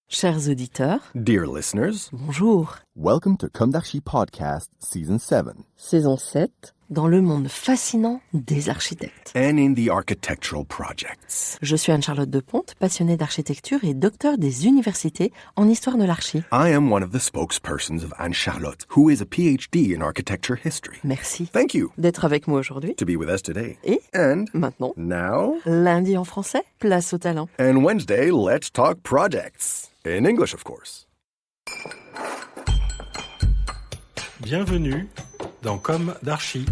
Chers auditeurs, Dear listeners, bonjour. welcome to Comme d'Archi Podcast Season 7. Saison 7, dans le monde fascinant des architectes. And in the architectural projects. Je suis Anne-Charlotte Deponte, passionnée d'architecture et docteur des universités en histoire de l'archi. I am one of the spokespersons of Anne-Charlotte, who is a PhD in architecture history. Merci. Thank you D'être avec moi aujourd'hui. to be with us today. Et And maintenant, now, lundi en français, place au talent. and Wednesday, let's talk projects. In English, of course. Bienvenue dans Comme d'Archi.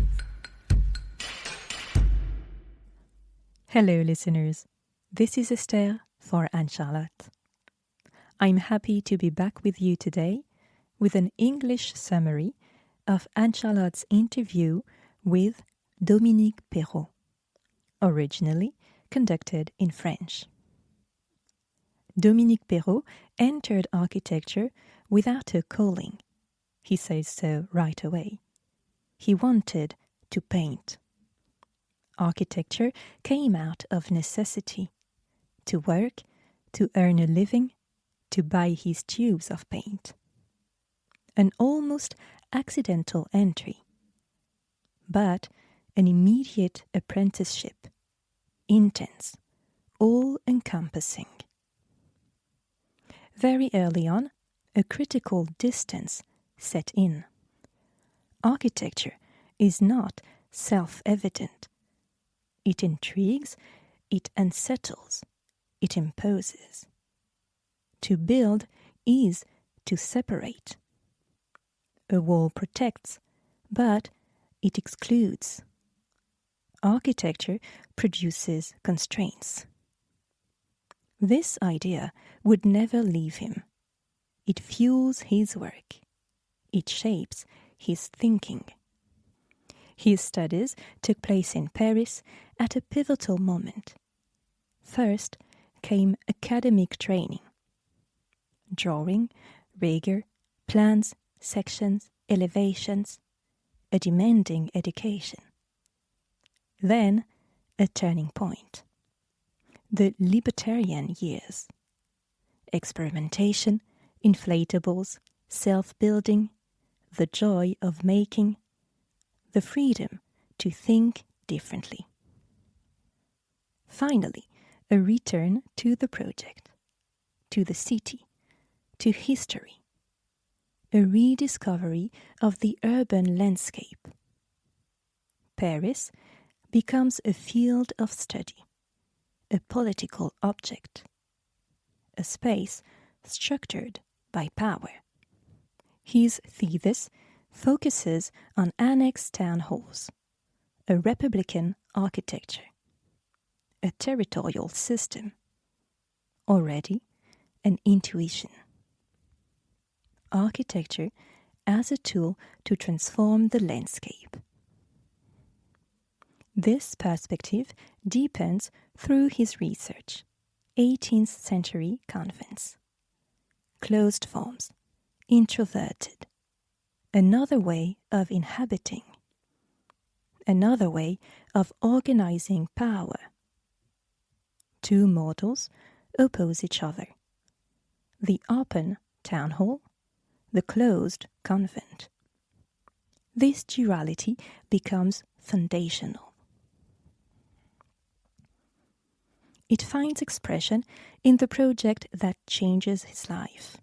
Hello, listeners. This is Esther for Anne-Charlotte. I'm happy to be back with you today with an English summary of Anne-Charlotte's interview with Dominique Perrault, originally conducted in French. Dominique Perrault entered architecture without a calling. He says so right away. He wanted to paint. Architecture came out of necessity, to work, to earn a living, to buy his tubes of paint. An almost accidental entry, but an immediate apprenticeship, intense, all-encompassing. Very early on, a critical distance set in. Architecture is not self-evident. It intrigues, it unsettles, it imposes. To build is to separate. A wall protects, but it excludes. Architecture produces constraints. This idea would never leave him. It fuels his work. It shapes his thinking. His studies took place in Paris at a pivotal moment. First came academic training. Drawing, rigor, plans, sections, elevations, a demanding education. Then a turning point. The libertarian years. Experimentation, inflatables, self-building, the joy of making, the freedom to think differently. Finally, a return to the project, to the city, to history, a rediscovery of the urban landscape. Paris becomes a field of study, a political object, a space structured by power. His thesis focuses on annex town halls, a republican architecture, a territorial system, already an intuition. Architecture as a tool to transform the landscape. This perspective deepens through his research. 18th century convents. Closed forms, introverted. Another way of inhabiting. Another way of organizing power. Two models oppose each other. The open town hall, the closed convent. This duality becomes foundational. It finds expression in the project that changes his life,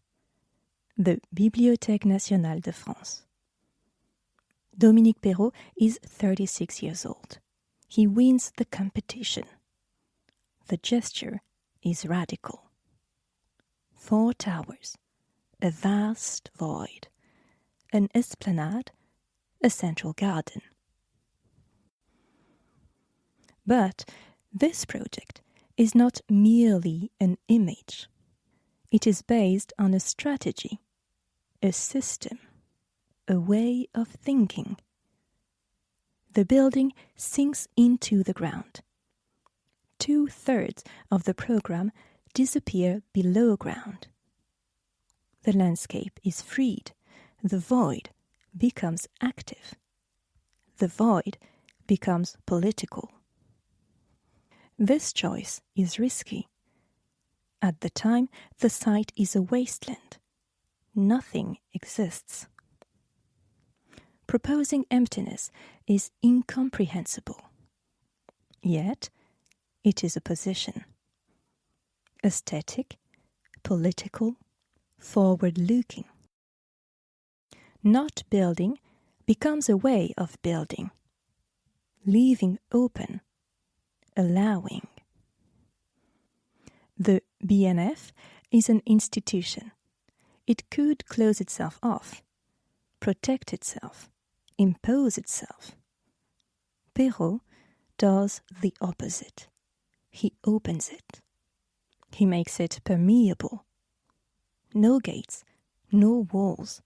the Bibliothèque Nationale de France. Dominique Perrault is 36 years old. He wins the competition. The gesture is radical. 4 towers, a vast void, an esplanade, a central garden. But this project is not merely an image. It is based on a strategy, a system, a way of thinking. The building sinks into the ground. 2/3 of the program disappear below ground. The landscape is freed. The void becomes active. The void becomes political. This choice is risky. At the time, the site is a wasteland. Nothing exists. Proposing emptiness is incomprehensible. Yet, it is a position. Aesthetic, political, forward-looking. Not building becomes a way of building. Leaving open, allowing. The BNF is an institution. It could close itself off, protect itself, impose itself. Perrault does the opposite. He opens it. He makes it permeable. No gates, no walls.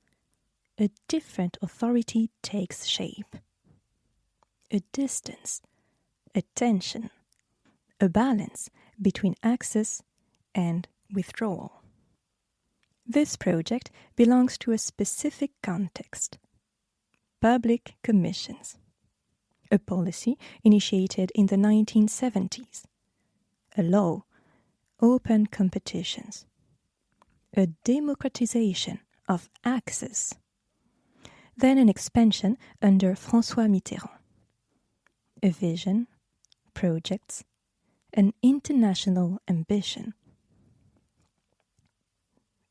A different authority takes shape. A distance, a tension, a balance between access and withdrawal. This project belongs to a specific context. Public commissions. A policy initiated in the 1970s. A law. Open competitions. A democratization of access. Then an expansion under François Mitterrand. A vision, projects, an international ambition.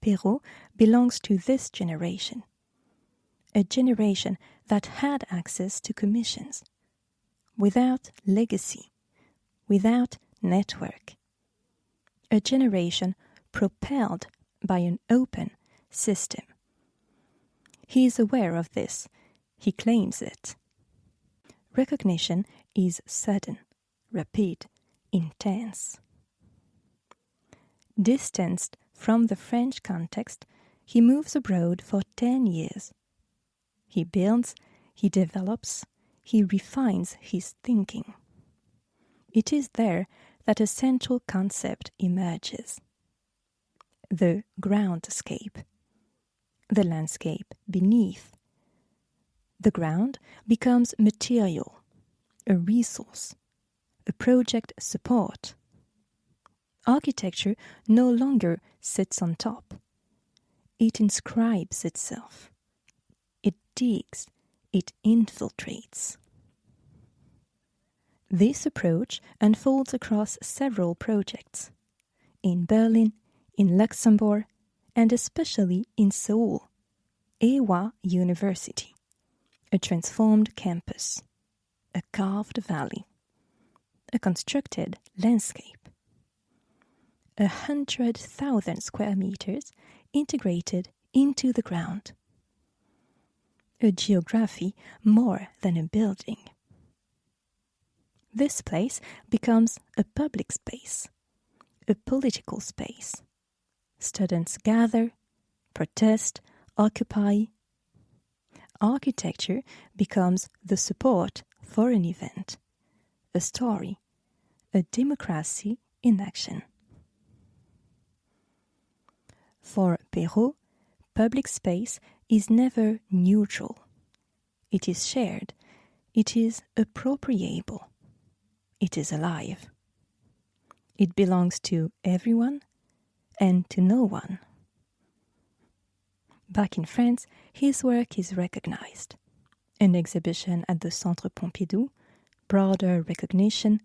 Perrault belongs to this generation, a generation that had access to commissions, without legacy, without network, a generation propelled by an open system. He is aware of this, he claims it. Recognition is sudden, rapid, intense. Distanced from the French context, he moves abroad for 10 years. He builds, he develops, he refines his thinking. It is there that a central concept emerges. The groundscape, the landscape beneath. The ground becomes material, a resource, a project support. Architecture no longer sits on top. It inscribes itself. It digs. It infiltrates. This approach unfolds across several projects. In Berlin, in Luxembourg, and especially in Seoul, Ewha University, a transformed campus, a carved valley, a constructed landscape. 100,000 square meters integrated into the ground. A geography more than a building. This place becomes a public space, a political space. Students gather, protest, occupy. Architecture becomes the support for an event, a story, a democracy in action. For Perrault, public space is never neutral. It is shared. It is appropriable. It is alive. It belongs to everyone and to no one. Back in France, his work is recognized. An exhibition at the Centre Pompidou, broader recognition,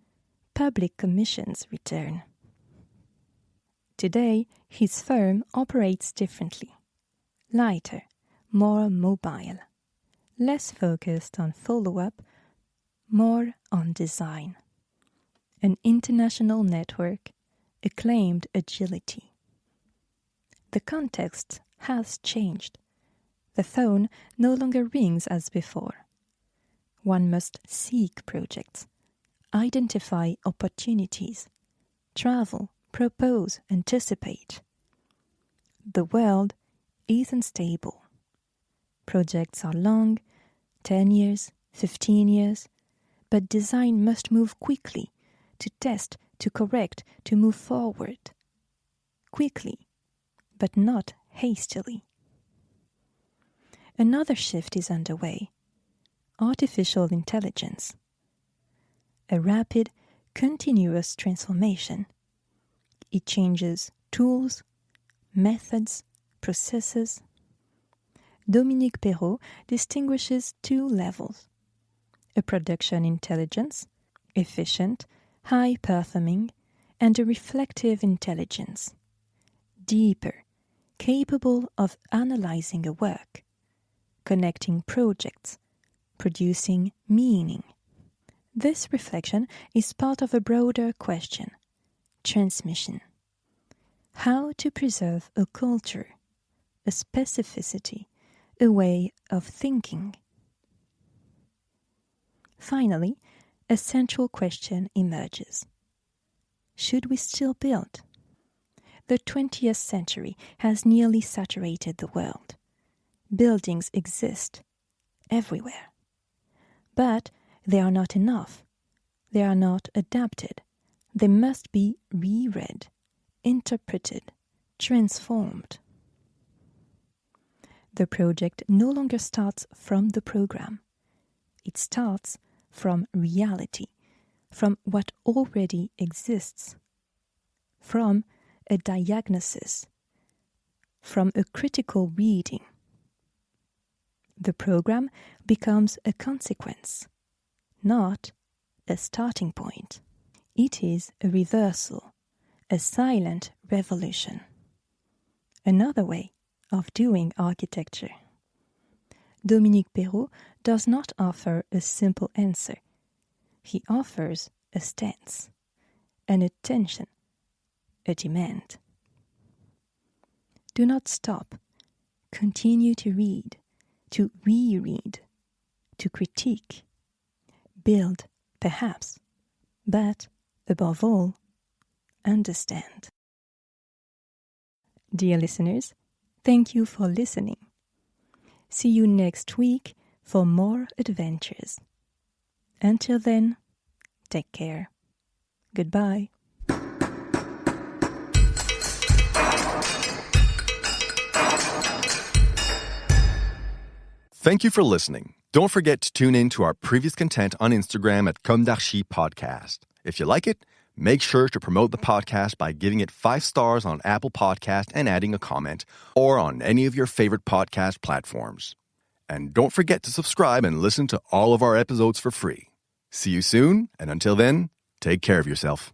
public commissions return. Today, his firm operates differently. Lighter, more mobile, less focused on follow-up, more on design. An international network, acclaimed agility. The context has changed. The phone no longer rings as before. One must seek projects, identify opportunities, travel, propose, anticipate. The world is unstable. Projects are long, 10 years, 15 years, but design must move quickly to test, to correct, to move forward. Quickly, but not hastily. Another shift is underway. Artificial intelligence. A rapid, continuous transformation. It changes tools, methods, processes. Dominique Perrault distinguishes two levels: a production intelligence, efficient, high-performing, and a reflective intelligence, deeper, capable of analyzing a work, connecting projects, producing meaning. This reflection is part of a broader question: transmission. How to preserve a culture, a specificity, a way of thinking. Finally, a central question emerges. Should we still build? The 20th century has nearly saturated the world. Buildings exist everywhere. But they are not enough. They are not adapted. They must be reread, interpreted, transformed. The project no longer starts from the program. It starts from reality, from what already exists, from a diagnosis, from a critical reading. The program becomes a consequence, not a starting point. It is a reversal, a silent revolution. Another way of doing architecture. Dominique Perrault does not offer a simple answer. He offers a stance, an attention, a demand. Do not stop. Continue to read, to reread, to critique. Build, perhaps, but above all, understand. Dear listeners, thank you for listening. See you next week for more adventures. Until then, take care. Goodbye. Thank you for listening. Don't forget to tune in to our previous content on Instagram at Comme d'Archi Podcast. If you like it, make sure to promote the podcast by giving it 5 stars on Apple Podcast and adding a comment, or on any of your favorite podcast platforms. And don't forget to subscribe and listen to all of our episodes for free. See you soon, and until then, take care of yourself.